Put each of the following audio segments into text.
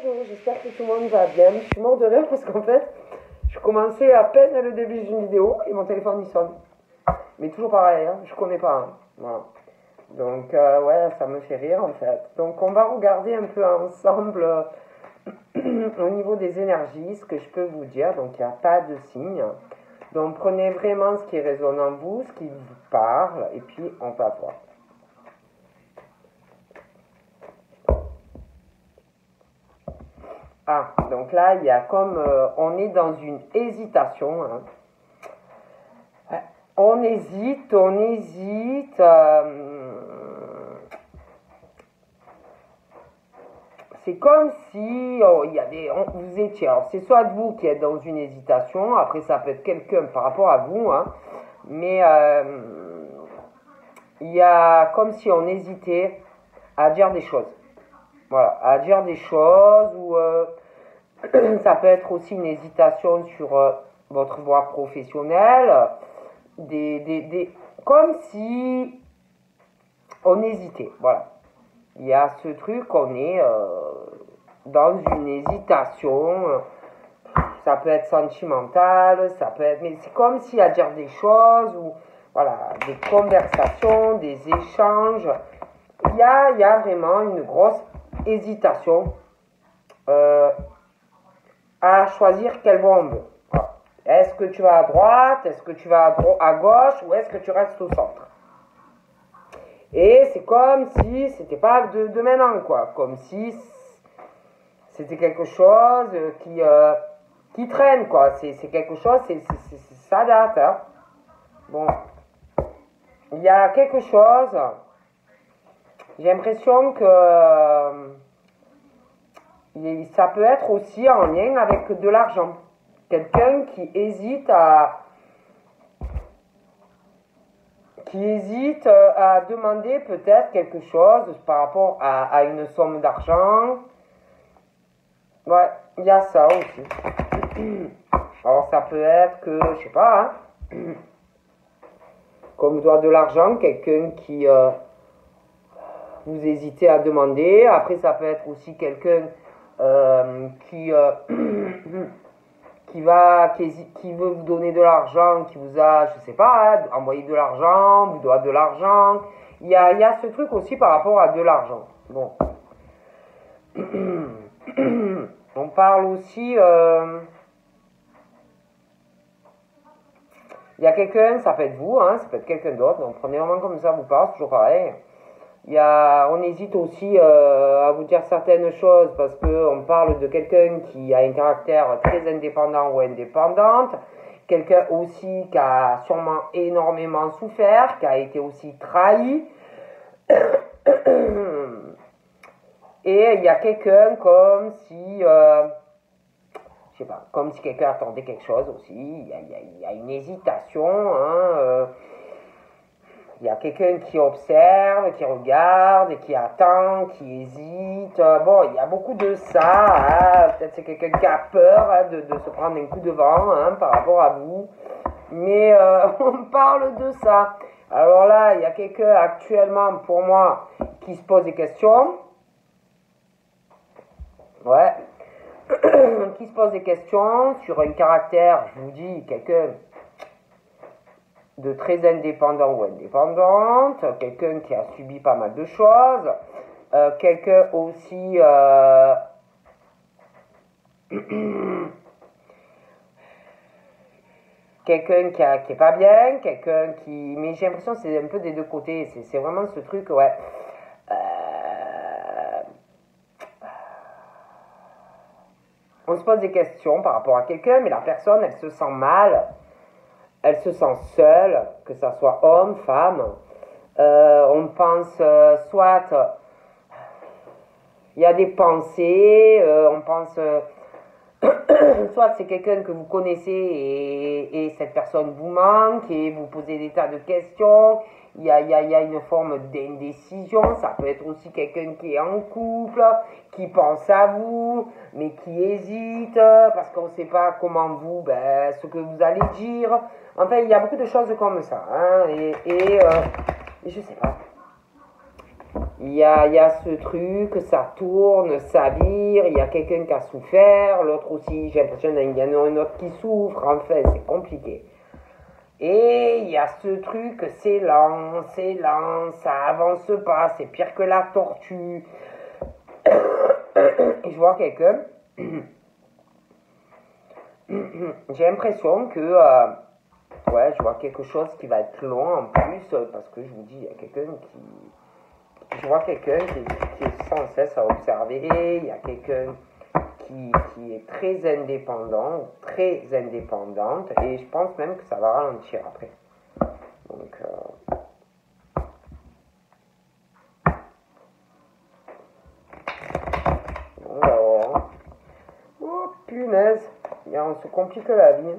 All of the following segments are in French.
bonjour, j'espère que tout le monde va bien. Je suis mort de rire parce qu'en fait, je commençais à peine le début d'une vidéo et mon téléphone il sonne. Mais toujours pareil, hein, je connais pas. Hein. Voilà. Donc ouais, ça me fait rire en fait. Donc on va regarder un peu ensemble au niveau des énergies, ce que je peux vous dire. Donc il n'y a pas de signe. Donc prenez vraiment ce qui résonne en vous, ce qui vous parle, et puis on va voir. Ah, donc là, il y a comme on est dans une hésitation. Hein. On hésite, on hésite. C'est comme si il y avait, vous étiez. Alors, c'est soit vous qui êtes dans une hésitation. Après, ça peut être quelqu'un par rapport à vous. Hein, mais il y a comme si on hésitait à dire des choses. Voilà, à dire des choses ou ça peut être aussi une hésitation sur votre voie professionnelle, comme si on hésitait. Voilà, il y a ce truc, on est dans une hésitation. Ça peut être sentimental, ça peut être, mais c'est comme si à dire des choses ou voilà, des conversations, des échanges. Il y a vraiment une grosse hésitation à choisir quel voie on veut. Voilà. Est-ce que tu vas à droite, est-ce que tu vas à gauche ou est-ce que tu restes au centre? Et c'est comme si c'était pas de maintenant, quoi. Comme si c'était quelque chose qui traîne, quoi. C'est quelque chose, ça date. Hein. Bon, il y a quelque chose. J'ai l'impression que ça peut être aussi en lien avec de l'argent. Quelqu'un qui hésite à demander peut-être quelque chose par rapport à une somme d'argent. Ouais, il y a ça aussi. Alors ça peut être que, je sais pas, hein, comme vous doit de l'argent, quelqu'un qui vous hésitez à demander. Après ça peut être aussi quelqu'un qui veut vous donner de l'argent, qui vous a, je sais pas, hein, envoyé de l'argent, vous doit de l'argent. Il y a ce truc aussi par rapport à de l'argent. Bon. On parle aussi... il y a quelqu'un, ça peut être vous, hein, ça peut être quelqu'un d'autre. Donc prenez vraiment comme ça vous passe, toujours pareil. On hésite aussi à vous dire certaines choses parce qu'on parle de quelqu'un qui a un caractère très indépendant ou indépendante, quelqu'un aussi qui a sûrement énormément souffert, qui a été aussi trahi. Et il y a quelqu'un comme si, je sais pas, comme si quelqu'un attendait quelque chose aussi. Il y a une hésitation, hein. Il y a quelqu'un qui observe, qui regarde, et qui attend, qui hésite. Bon, il y a beaucoup de ça. Hein. Peut-être c'est quelqu'un qui a peur hein, de se prendre un coup de vent hein, par rapport à vous. Mais on parle de ça. Alors là, il y a quelqu'un actuellement, pour moi, qui se pose des questions. Ouais. Qui se pose des questions sur un caractère, je vous dis, quelqu'un de très indépendant ou indépendante, quelqu'un qui a subi pas mal de choses, quelqu'un aussi quelqu'un qui est pas bien, quelqu'un qui... Mais j'ai l'impression que c'est un peu des deux côtés, c'est vraiment ce truc, ouais. On se pose des questions par rapport à quelqu'un, mais la personne, elle se sent mal. Elle se sent seule, que ça soit homme, femme. On pense soit il y a des pensées, on pense soit c'est quelqu'un que vous connaissez et cette personne vous manque et vous posez des tas de questions. Il y a une forme d'indécision. Ça peut être aussi quelqu'un qui est en couple, qui pense à vous, mais qui hésite parce qu'on ne sait pas comment vous, ce que vous allez dire. Enfin, il y a beaucoup de choses comme ça. Hein, et je sais pas. il y a ce truc, ça tourne, ça vire, il y a quelqu'un qui a souffert, l'autre aussi, j'ai l'impression qu'il y en a un autre qui souffre, enfin, c'est compliqué. Et il y a ce truc, c'est lent, ça avance pas, c'est pire que la tortue. Et je vois quelqu'un, j'ai l'impression que, ouais, je vois quelque chose qui va être long en plus, parce que je vous dis, il y a quelqu'un je vois quelqu'un qui est sans cesse à observer, il y a quelqu'un qui est très indépendante, et je pense même que ça va ralentir après. Donc, on va voir. Oh, punaise, on se complique la vie, hein,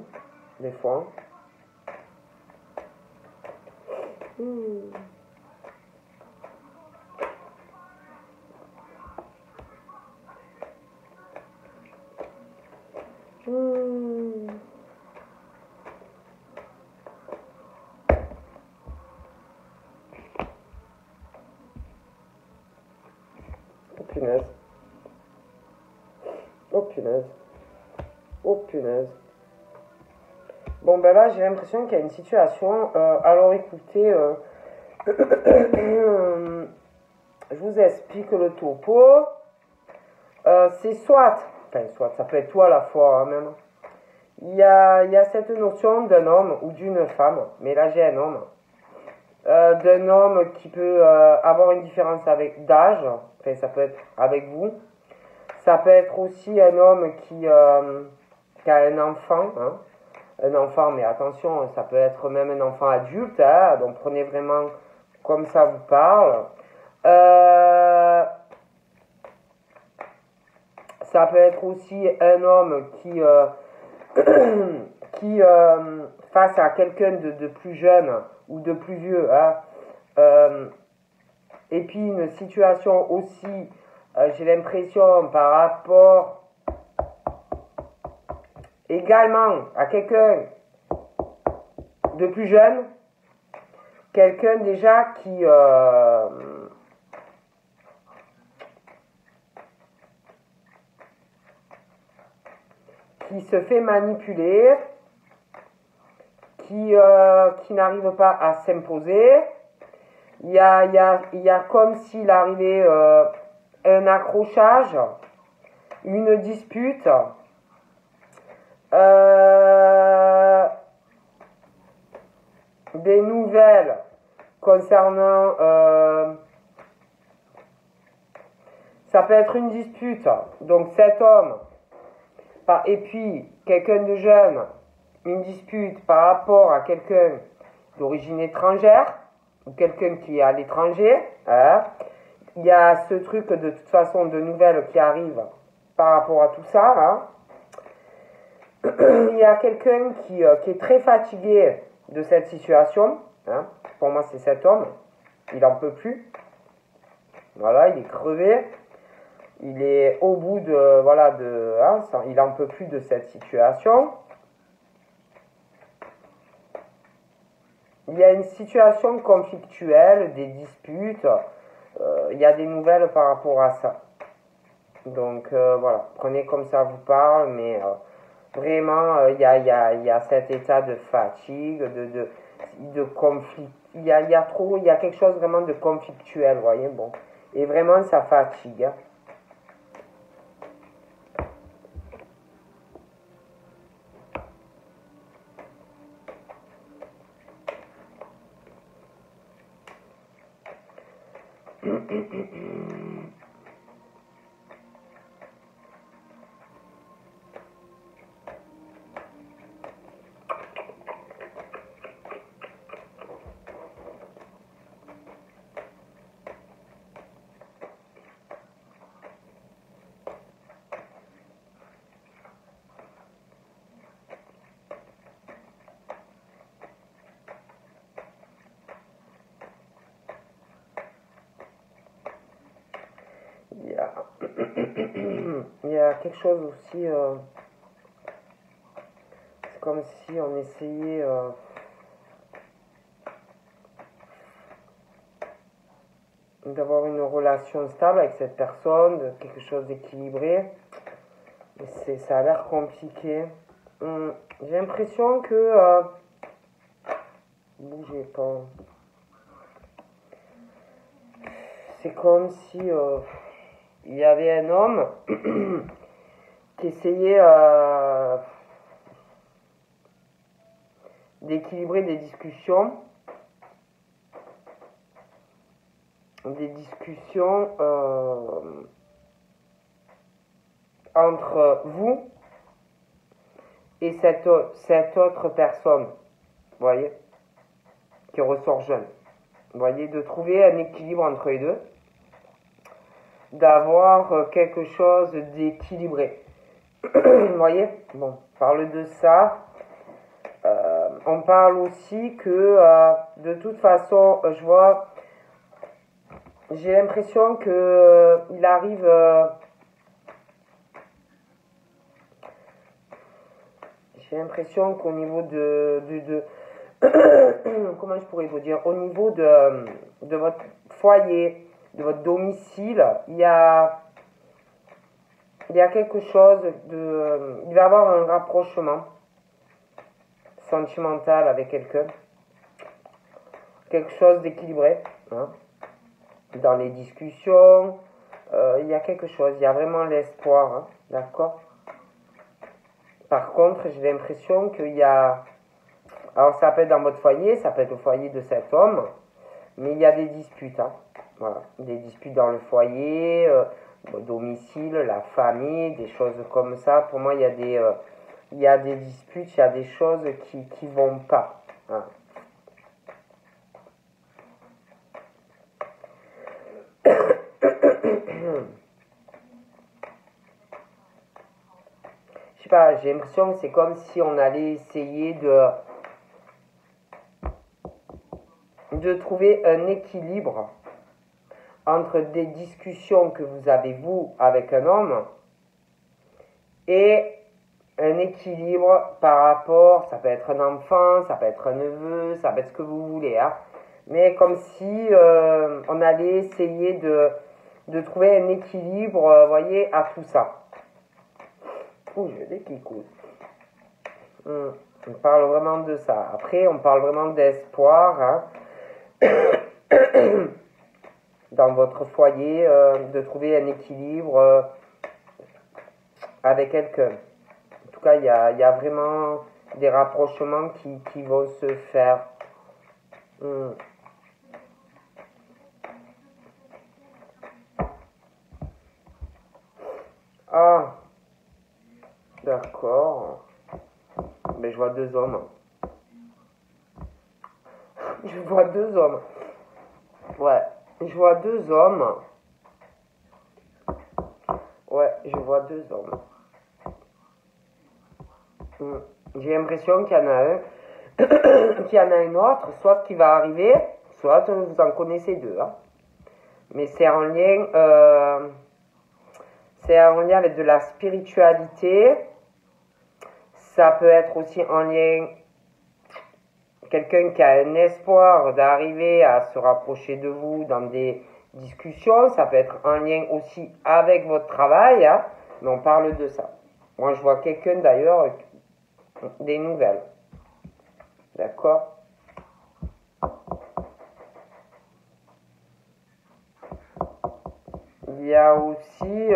des fois. Oh punaise. Oh punaise. Oh punaise. Bon ben là j'ai l'impression qu'il y a une situation. Alors écoutez, je vous explique le topo. C'est soit, ça peut être toi à la fois hein, même. Il y a cette notion d'un homme ou d'une femme, mais là j'ai un homme. D'un homme qui peut avoir une différence avec d'âge, enfin ça peut être avec vous. Ça peut être aussi un homme qui a un enfant, hein. Un enfant, mais attention, ça peut être même un enfant adulte, hein, donc prenez vraiment comme ça vous parle. Ça peut être aussi un homme qui face à quelqu'un de plus jeune ou de plus vieux, hein, et puis une situation aussi, j'ai l'impression par rapport également à quelqu'un de plus jeune, quelqu'un déjà qui se fait manipuler, qui n'arrive pas à s'imposer. Il y a comme s'il arrivait un accrochage, une dispute, des nouvelles concernant... ça peut être une dispute, donc cet homme, et puis quelqu'un de jeune, une dispute par rapport à quelqu'un d'origine étrangère, ou quelqu'un qui est à l'étranger, hein. Il y a ce truc de toute façon de nouvelles qui arrivent par rapport à tout ça, hein. Il y a quelqu'un qui est très fatigué de cette situation, hein. Pour moi c'est cet homme, il en peut plus, voilà, il est crevé, il est au bout de, voilà, hein, il en peut plus de cette situation. Il y a une situation conflictuelle, des disputes, il y a des nouvelles par rapport à ça. Donc voilà, prenez comme ça vous parle, mais vraiment il y a cet état de fatigue, de conflit. Il y a quelque chose vraiment de conflictuel, vous voyez, bon. Et vraiment ça fatigue. Hein. Il y a quelque chose aussi, c'est comme si on essayait, d'avoir une relation stable avec cette personne, de quelque chose d'équilibré. Mais ça a l'air compliqué. J'ai l'impression que... bougez pas. C'est comme si il y avait un homme qui essayait d'équilibrer des discussions entre vous et cette autre personne, vous voyez, qui ressort jeune. Vous voyez, de trouver un équilibre entre les deux, d'avoir quelque chose d'équilibré. Vous voyez, bon, on parle de ça. On parle aussi que, de toute façon, j'ai l'impression que il arrive... j'ai l'impression qu'au niveau de comment je pourrais vous dire, au niveau de votre foyer, de votre domicile, il y a quelque chose il va y avoir un rapprochement sentimental avec quelqu'un, quelque chose d'équilibré, hein. Dans les discussions, il y a quelque chose, il y a vraiment l'espoir, hein, d'accord. Par contre, j'ai l'impression qu'il y a... Alors, ça peut être dans votre foyer, ça peut être au foyer de cet homme, mais il y a des disputes, hein. Voilà, des disputes dans le foyer, au domicile, la famille, des choses comme ça. Pour moi, il y a des disputes, il y a des choses qui vont pas, hein. Je sais pas, j'ai l'impression que c'est comme si on allait essayer de trouver un équilibre entre des discussions que vous avez, vous, avec un homme, et un équilibre par rapport, ça peut être un enfant, ça peut être un neveu, ça peut être ce que vous voulez, hein. Mais comme si on allait essayer de trouver un équilibre, vous voyez, à tout ça. Ouh, j'ai des qui coulent. On parle vraiment de ça. Après, on parle vraiment d'espoir, hein. Dans votre foyer, de trouver un équilibre avec quelqu'un. En tout cas, il y a vraiment des rapprochements qui vont se faire. Ah, d'accord. Mais je vois deux hommes. Je vois deux hommes. Ouais, je vois deux hommes. Ouais, je vois deux hommes. J'ai l'impression qu'il y en a un, qu'il y en a un autre, soit qui va arriver, soit vous en connaissez deux, hein. Mais c'est en lien avec de la spiritualité. Ça peut être aussi en lien quelqu'un qui a un espoir d'arriver à se rapprocher de vous dans des discussions. Ça peut être en lien aussi avec votre travail, hein, mais on parle de ça. Moi, je vois quelqu'un d'ailleurs, des nouvelles. D'accord? Il y a aussi,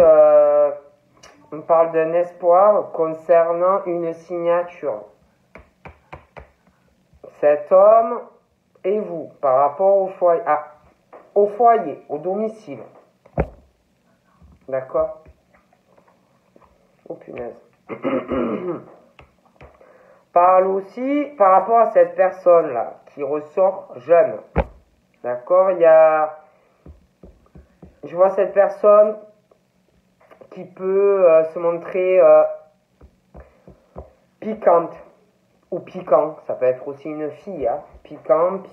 on parle d'un espoir concernant une signature. Cet homme et vous, par rapport au foyer, au domicile. D'accord? Oh punaise. Parle aussi par rapport à cette personne-là, qui ressort jeune. D'accord? Je vois cette personne qui peut se montrer piquante ou piquant. Ça peut être aussi une fille, hein. Piquante.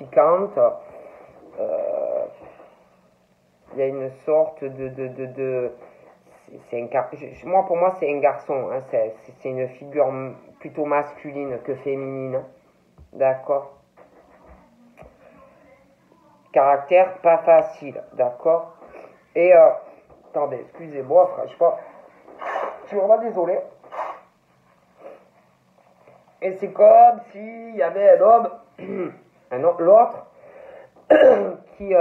Il y a une sorte moi, pour moi, c'est un garçon, hein. C'est une figure plutôt masculine que féminine. D'accord? caractère pas facile, d'accord? Et, attendez, excusez-moi, franchement, je suis vraiment désolé. Et c'est comme s'il y avait un homme, l'autre, qui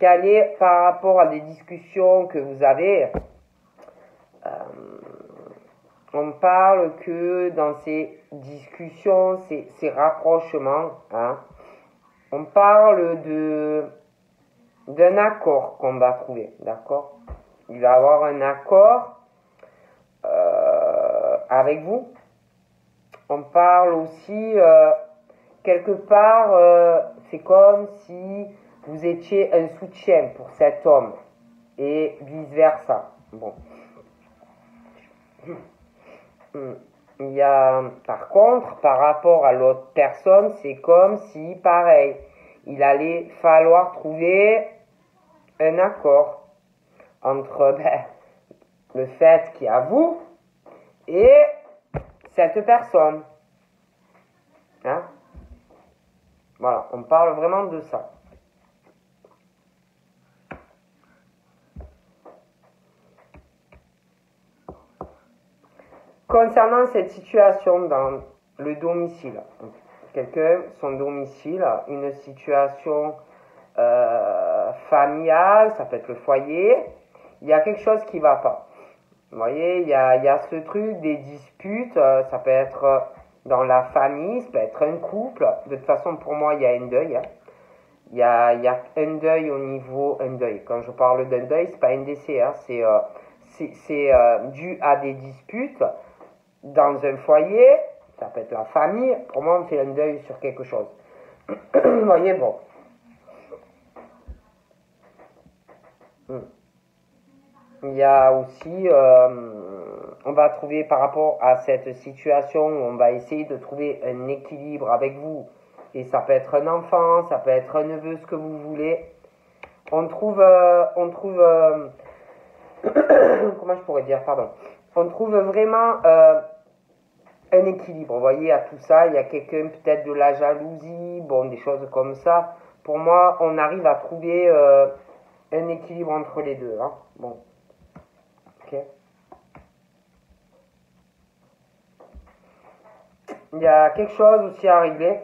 allait par rapport à des discussions que vous avez. On parle que dans ces discussions, ces rapprochements, hein, on parle d'un accord qu'on va trouver, d'accord? Il va y avoir un accord avec vous. On parle aussi, quelque part, c'est comme si vous étiez un soutien pour cet homme et vice-versa. Bon. Il y a, par contre, par rapport à l'autre personne, c'est comme si, pareil, il allait falloir trouver un accord entre le fait qu'il y a vous et cette personne. Hein? Voilà, on parle vraiment de ça. Concernant cette situation dans le domicile, quelqu'un, son domicile, une situation familiale, ça peut être le foyer, il y a quelque chose qui ne va pas. Vous voyez, il y a ce truc des disputes, ça peut être dans la famille, ça peut être un couple. De toute façon, pour moi, il y a un deuil. Hein. Il y a un deuil au niveau, un deuil. Quand je parle d'un deuil, c'est pas un décès, hein, c'est dû à des disputes dans un foyer, ça peut être la famille. Pour moi, on fait un deuil sur quelque chose. Vous voyez, bon. Il y a aussi, on va trouver par rapport à cette situation, on va essayer de trouver un équilibre avec vous. Et ça peut être un enfant, ça peut être un neveu, ce que vous voulez. On trouve comment je pourrais dire, pardon. On trouve vraiment un équilibre. Vous voyez, à tout ça, il y a quelqu'un peut-être de la jalousie, bon, des choses comme ça. Pour moi, on arrive à trouver un équilibre entre les deux. Hein. Bon. Ok. Il y a quelque chose aussi à régler.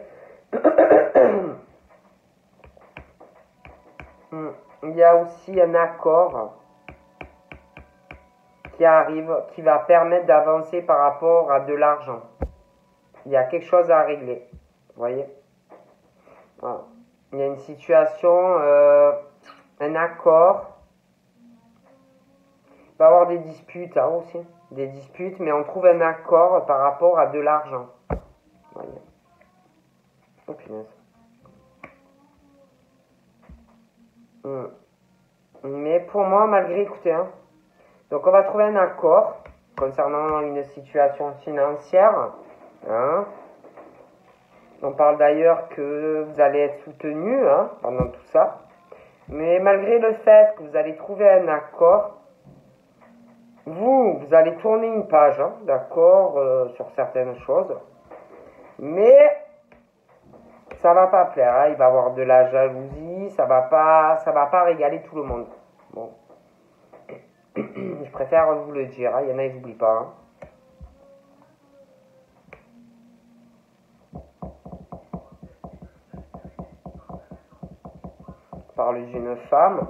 Il y a aussi un accord qui arrive, qui va permettre d'avancer par rapport à de l'argent. Il y a quelque chose à régler. Vous voyez? Voilà. Il y a une situation, un accord. Il va y avoir des disputes hein, aussi. Des disputes, mais on trouve un accord par rapport à de l'argent. Voyez. Oh punaise. Mais pour moi, malgré, écoutez, hein, donc on va trouver un accord concernant une situation financière. Hein. On parle d'ailleurs que vous allez être soutenu hein, pendant tout ça. Mais malgré le fait que vous allez trouver un accord, vous allez tourner une page, hein, d'accord, sur certaines choses. Mais ça va pas plaire, hein, il va y avoir de la jalousie, ça va pas régaler tout le monde. Bon. Je préfère vous le dire, hein, il y en a, ils n'oublient pas. Hein. On parle d'une femme,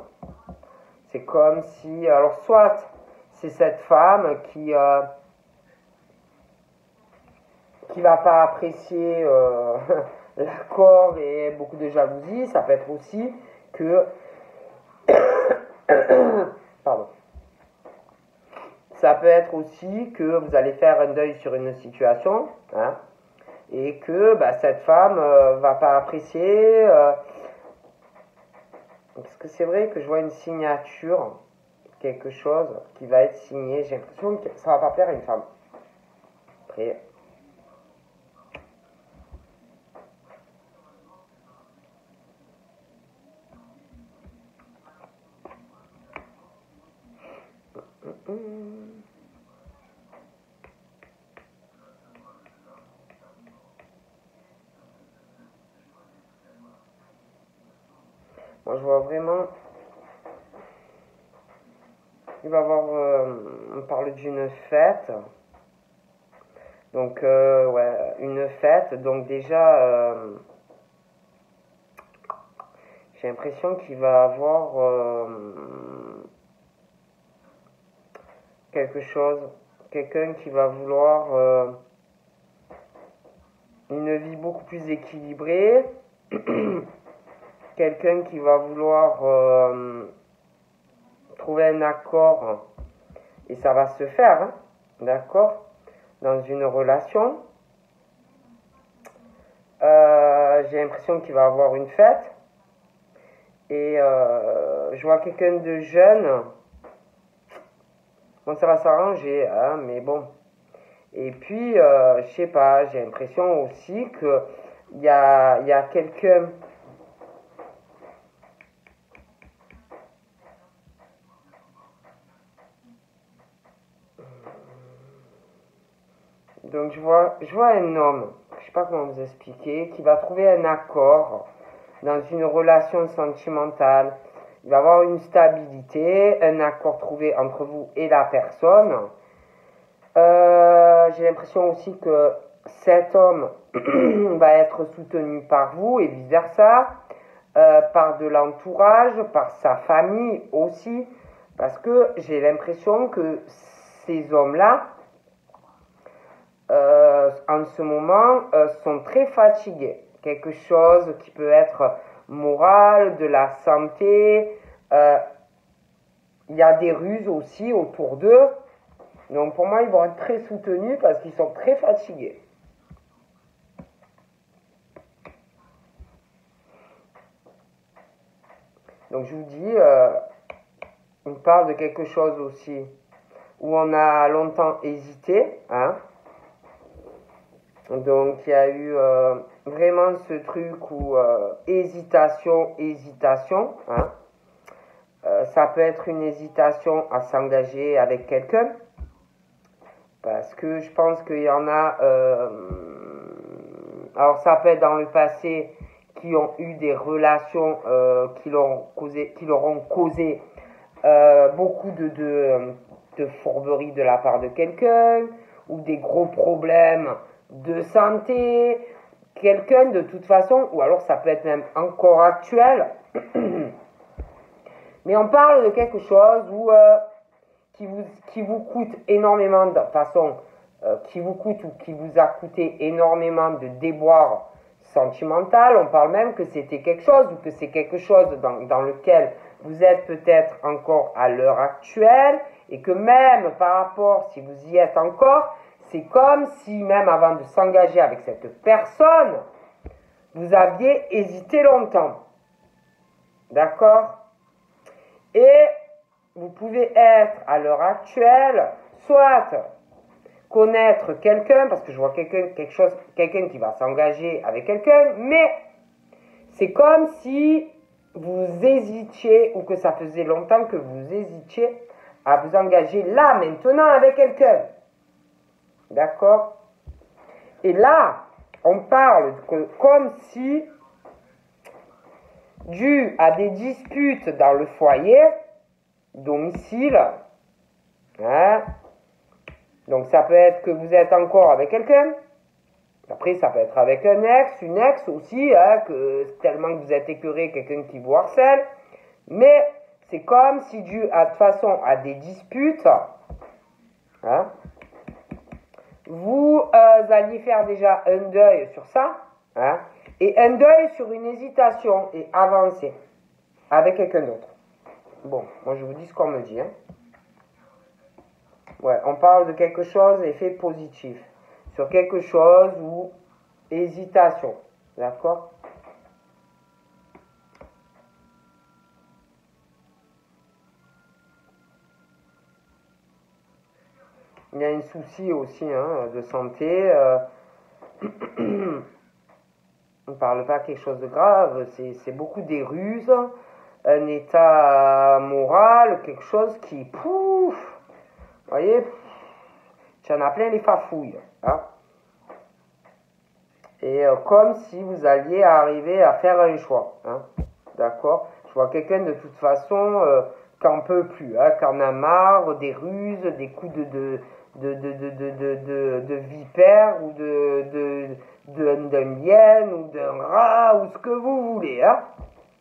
c'est comme si, alors soit c'est cette femme qui va pas apprécier l'accord et beaucoup de jalousie, ça peut être aussi que pardon. Ça peut être aussi que vous allez faire un deuil sur une situation, hein, et que cette femme va pas apprécier. Parce que c'est vrai que je vois une signature, quelque chose qui va être signé. J'ai l'impression que ça va pas plaire à une femme. Après. Moi, je vois vraiment... Il va y avoir... on parle d'une fête. Donc, ouais, une fête. Donc, déjà, j'ai l'impression qu'il va avoir quelque chose. Quelqu'un qui va vouloir une vie beaucoup plus équilibrée. Quelqu'un qui va vouloir trouver un accord. Et ça va se faire, hein, d'accord, dans une relation. J'ai l'impression qu'il va avoir une fête. Et je vois quelqu'un de jeune. Bon, ça va s'arranger, hein, mais bon. Et puis, je sais pas, j'ai l'impression aussi que il y a quelqu'un... Donc, je vois un homme, je sais pas comment vous expliquer, qui va trouver un accord dans une relation sentimentale. Il va avoir une stabilité, un accord trouvé entre vous et la personne. J'ai l'impression aussi que cet homme va être soutenu par vous et vice-versa, par de l'entourage, par sa famille aussi, parce que j'ai l'impression que ces hommes-là, en ce moment, sont très fatigués. Quelque chose qui peut être moral, de la santé. Il y a des ruses aussi autour d'eux. Donc pour moi, ils vont être très soutenus parce qu'ils sont très fatigués. Donc je vous dis, on parle de quelque chose aussi où on a longtemps hésité, hein. Donc il y a eu vraiment ce truc où hésitation, hein. Ça peut être une hésitation à s'engager avec quelqu'un, parce que je pense qu'il y en a, alors ça peut être dans le passé, qui ont eu des relations qui leur ont causé beaucoup de fourberies de la part de quelqu'un, ou des gros problèmes de santé, quelqu'un de toute façon, ou alors ça peut être même encore actuel. Mais on parle de quelque chose où, qui vous coûte énormément, de façon, qui vous coûte ou qui vous a coûté énormément de déboires sentimental. On parle même que c'était quelque chose, ou que c'est quelque chose dans lequel vous êtes peut-être encore à l'heure actuelle, et que même par rapport, si vous y êtes encore, c'est comme si même avant de s'engager avec cette personne, vous aviez hésité longtemps. D'accord? Et vous pouvez être à l'heure actuelle, soit connaître quelqu'un, parce que je vois quelqu'un qui va s'engager avec quelqu'un, mais c'est comme si vous hésitiez, ou que ça faisait longtemps que vous hésitiez à vous engager là, maintenant, avec quelqu'un. D'accord? Et là, on parle comme si, dû à des disputes dans le foyer, domicile, hein, donc ça peut être que vous êtes encore avec quelqu'un. Après, ça peut être avec un ex, une ex aussi, hein, que tellement que vous êtes écœuré, quelqu'un qui vous harcèle. Mais c'est comme si dû à, de façon à des disputes, hein, vous alliez faire déjà un deuil sur ça, hein, et un deuil sur une hésitation, et avancer avec quelqu'un d'autre. Bon, moi je vous dis ce qu'on me dit, hein. Ouais, on parle de quelque chose, effet positif. Sur quelque chose ou hésitation. D'accord? Il y a un souci aussi, hein, de santé. On ne parle pas de quelque chose de grave. C'est beaucoup des ruses. Un état moral. Quelque chose qui... Pouf! Vous voyez? Tu en as plein les fafouilles. Hein? Et comme si vous alliez arriver à faire un choix. Hein? D'accord? Je Je vois quelqu'un de toute façon qui n'en peut plus, hein, qui en a marre des ruses, des coups de vipère ou d'un liène ou d'un rat ou ce que vous voulez. Hein.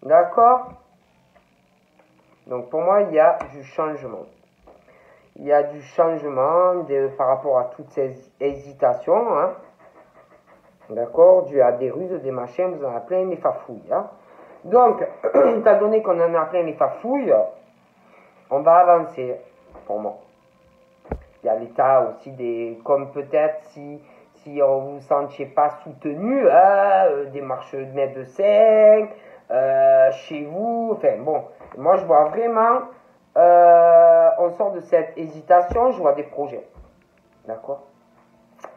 D'accord? Donc pour moi, il y a du changement. Il y a du changement par rapport à toutes ces hésitations. Hein. D'accord? Dû à des ruses, des machins, vous en avez plein les fafouilles. Hein. Donc, étant donné qu'on en a plein les fafouilles, on va avancer pour moi. Il y a l'état aussi des... Comme peut-être si on vous sentiez pas soutenu, hein, des marches de mètres de 5, chez vous, enfin bon, moi je vois vraiment, on sort de cette hésitation, je vois des projets, d'accord.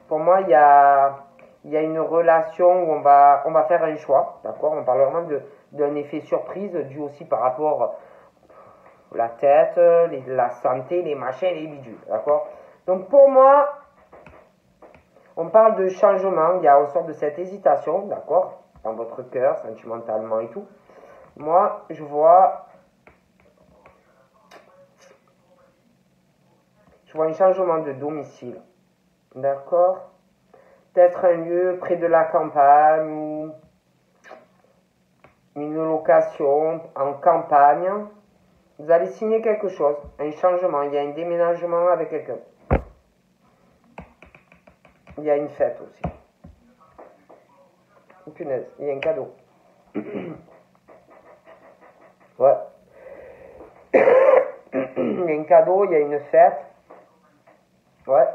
Pour moi, il y a une relation où on va faire un choix, d'accord. On parle vraiment d'un effet surprise dû aussi par rapport à la tête, la santé, les machins, les bidules, d'accord. Donc pour moi, on parle de changement, on sort de cette hésitation, d'accord, dans votre cœur, sentimentalement et tout. Moi, je vois un changement de domicile, d'accord. Peut-être un lieu près de la campagne ou une location en campagne. Vous allez signer quelque chose, un changement, il y a un déménagement avec quelqu'un. Il y a une fête aussi. Oh, punaise, il y a un cadeau. Ouais. Il y a un cadeau, il y a une fête. Ouais.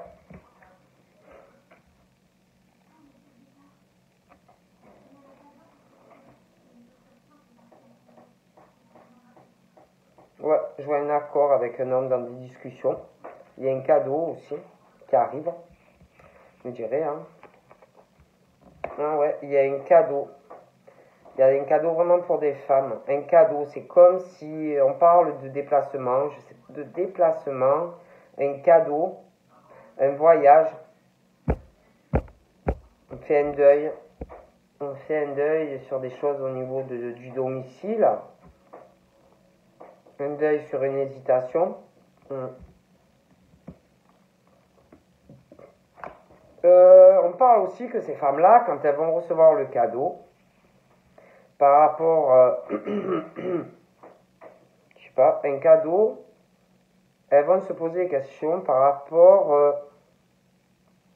Ouais, je vois un accord avec un homme dans des discussions. Il y a un cadeau aussi qui arrive. Je dirais, hein. Ah ouais, il y a un cadeau. Il y a un cadeau vraiment pour des femmes. Un cadeau, c'est comme si on parle de déplacement, un cadeau, un voyage. On fait un deuil. On fait un deuil sur des choses au niveau du domicile. Un deuil sur une hésitation. On parle aussi que ces femmes-là, quand elles vont recevoir le cadeau, par rapport, je sais pas, un cadeau, elles vont se poser des questions par rapport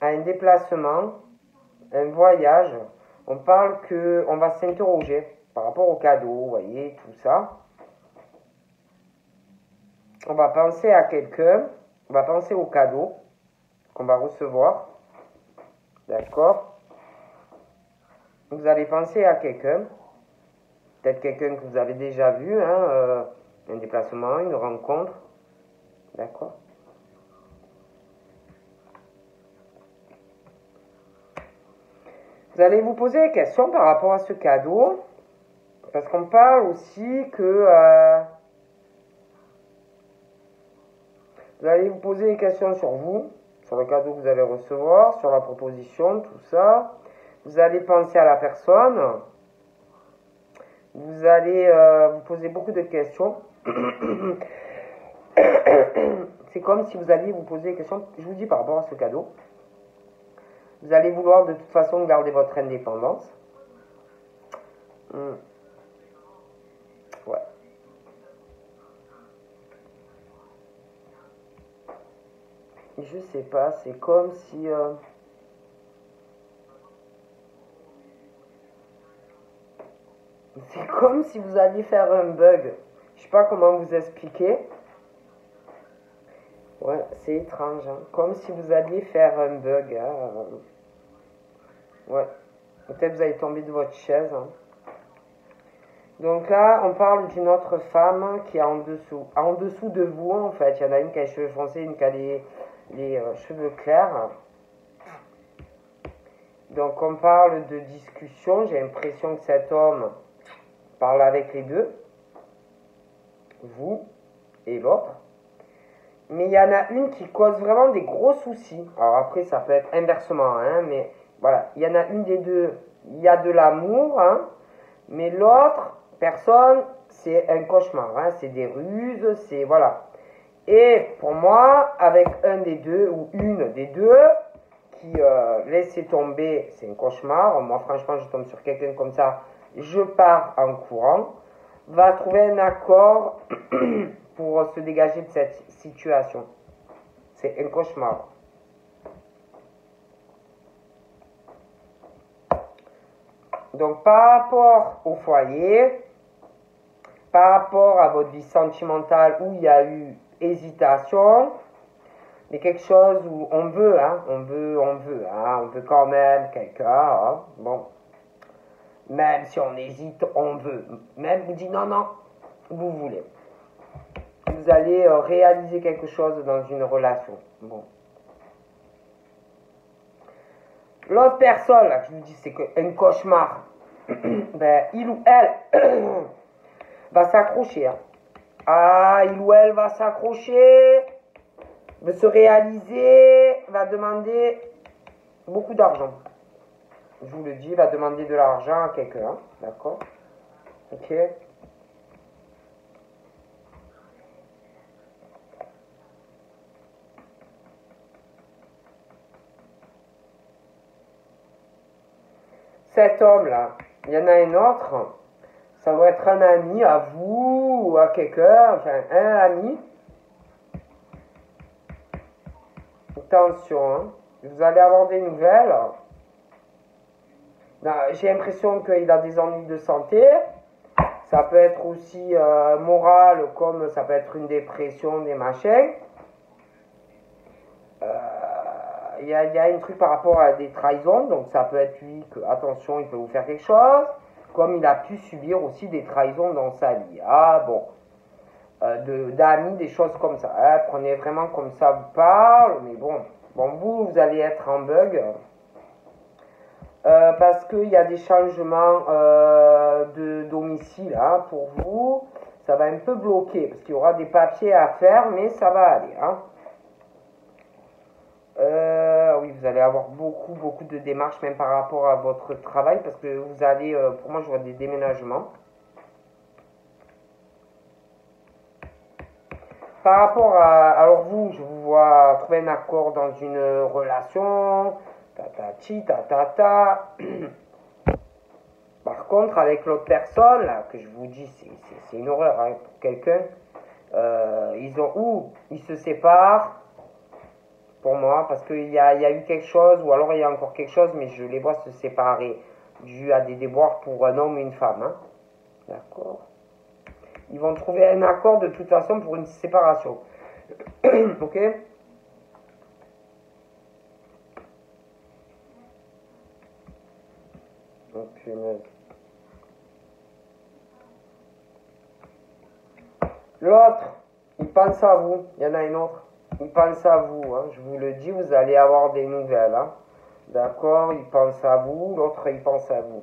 à un déplacement, un voyage. On parle qu'on va s'interroger par rapport au cadeau, vous voyez, tout ça. On va penser à quelqu'un, on va penser au cadeau qu'on va recevoir. D'accord? Vous allez penser à quelqu'un, peut-être quelqu'un que vous avez déjà vu, hein, un déplacement, une rencontre. D'accord? Vous allez vous poser des questions par rapport à ce cadeau, parce qu'on parle aussi que vous allez vous poser des questions sur vous, sur le cadeau que vous allez recevoir, sur la proposition, tout ça. Vous allez penser à la personne. Vous allez vous poser beaucoup de questions. C'est comme si vous alliez vous poser des questions, je vous dis par rapport à ce cadeau. Vous allez vouloir de toute façon garder votre indépendance. Ouais. Je sais pas, c'est comme si... c'est comme si vous alliez faire un bug. Je sais pas comment vous expliquer. Ouais, c'est étrange. Hein. Comme si vous alliez faire un bug. Hein. Ouais. Peut-être vous allez tomber de votre chaise. Hein. Donc là, on parle d'une autre femme qui est en dessous. En dessous de vous, en fait. Il y en a une qui a les cheveux foncés, une qui a les cheveux clairs. Donc on parle de discussion. J'ai l'impression que cet homme parle avec les deux. Vous et l'autre. Mais il y en a une qui cause vraiment des gros soucis. Alors après, ça peut être inversement, hein, mais voilà. Il y en a une des deux, il y a de l'amour, hein, mais l'autre personne, c'est un cauchemar, hein, c'est des ruses, c'est voilà. Et pour moi, avec un des deux ou une des deux qui laissait tomber, c'est un cauchemar. Moi, franchement, je tombe sur quelqu'un comme ça, je pars en courant. Va trouver un accord pour se dégager de cette situation. C'est un cauchemar. Donc, par rapport au foyer, par rapport à votre vie sentimentale où il y a eu hésitation, mais quelque chose où on veut, hein, on veut quand même quelqu'un, hein, bon, même si on hésite, on veut, même vous dit non, non, vous voulez, vous allez réaliser quelque chose dans une relation, bon. L'autre personne, là, je vous dis, c'est un cauchemar, ben, il ou elle va s'accrocher, hein. Ah, il ou elle va s'accrocher, va se réaliser, va demander beaucoup d'argent. Je vous le dis, va demander de l'argent à quelqu'un, d'accord? Ok. Cet homme-là, il y en a un autre, ça doit être un ami à vous ou à quelqu'un, enfin un ami. Attention, hein, vous allez avoir des nouvelles. J'ai l'impression qu'il a des ennuis de santé. Ça peut être aussi moral, comme ça peut être une dépression, des machins. Il y a un truc par rapport à des trahisons, donc ça peut être lui que, attention, il peut vous faire quelque chose, comme il a pu subir aussi des trahisons dans sa vie. Ah bon, d'amis, des choses comme ça. Hein, prenez vraiment comme ça vous parle, mais bon, vous allez être en bug. Parce qu'il y a des changements de domicile hein, pour vous. Ça va un peu bloquer, parce qu'il y aura des papiers à faire, mais ça va aller. Hein. Oui, vous allez avoir beaucoup de démarches, même par rapport à votre travail, parce que vous allez, pour moi, je vois des déménagements. Par rapport à, alors vous, je vous vois trouver un accord dans une relation, tatati, tatata. Par contre, avec l'autre personne, là, que je vous dis, c'est une horreur hein, pour quelqu'un, ils se séparent, pour moi, parce qu'il y a eu quelque chose, ou alors il y a encore quelque chose, mais je les vois se séparer, dû à des déboires pour un homme et une femme. Hein. D'accord. Ils vont trouver un accord de toute façon pour une séparation. Ok. Donc, l'autre, il pense à vous. Il y en a une autre. Il pense à vous. Hein. Je vous le dis, vous allez avoir des nouvelles. Hein. D'accord. Il pense à vous. L'autre, il pense à vous.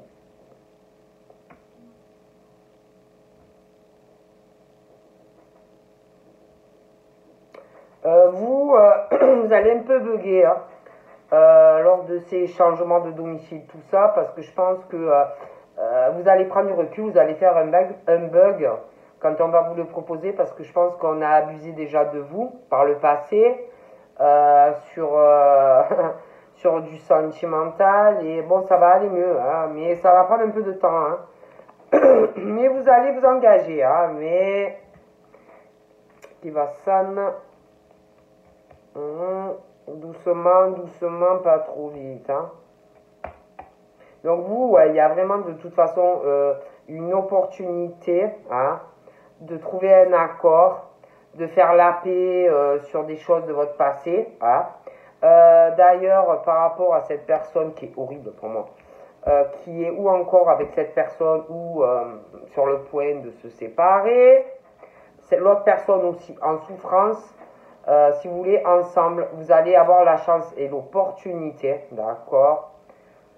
Vous allez un peu bugger hein, lors de ces changements de domicile, tout ça, parce que je pense que vous allez prendre du recul, vous allez faire un bug quand on va vous le proposer, parce que je pense qu'on a abusé déjà de vous par le passé sur du sentimental, et bon, ça va aller mieux, hein, mais ça va prendre un peu de temps. Hein. Mais vous allez vous engager, hein, mais qui va s'en... doucement, pas trop vite. Hein. Donc vous, il y a vraiment de toute façon une opportunité hein, de trouver un accord, de faire la paix sur des choses de votre passé. Hein. D'ailleurs, par rapport à cette personne qui est horrible pour moi, qui est ou encore avec cette personne ou sur le point de se séparer, c'est l'autre personne aussi en souffrance. Si vous voulez, ensemble, vous allez avoir la chance et l'opportunité, d'accord,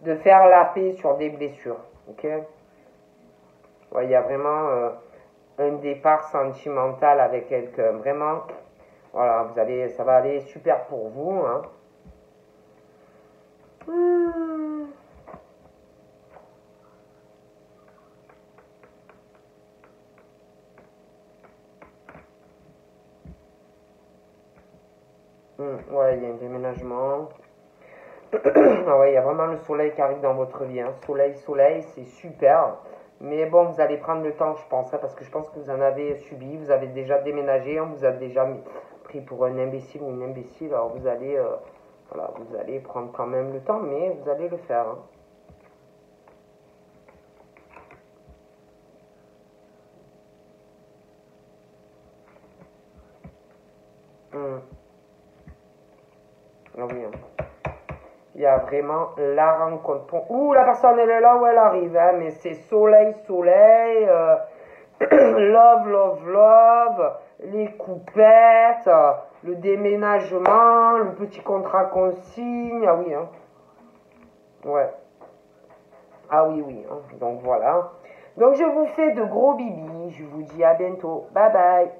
de faire la paix sur des blessures, ok. Ouais, il y a vraiment un départ sentimental avec quelqu'un, vraiment, voilà, ça va aller super pour vous, hein. Ouais, il y a un déménagement. Ah ouais, il y a vraiment le soleil qui arrive dans votre vie. Hein. Soleil, soleil, c'est super. Mais bon, vous allez prendre le temps, je pense, hein, parce que je pense que vous en avez subi. Vous avez déjà déménagé, on vous a déjà pris pour un imbécile ou une imbécile. Alors vous allez, voilà, vous allez prendre quand même le temps, mais vous allez le faire. Hein. Hum. Ah oui, hein. Il y a vraiment la rencontre. Ouh, la personne, elle est là où elle arrive, hein, mais c'est soleil, soleil, love, love, love, les coupettes, le déménagement, le petit contrat qu'on signe. Ah oui, hein. Ouais. Ah oui, oui. Hein. Donc voilà. Donc je vous fais de gros bibis. Je vous dis à bientôt. Bye bye.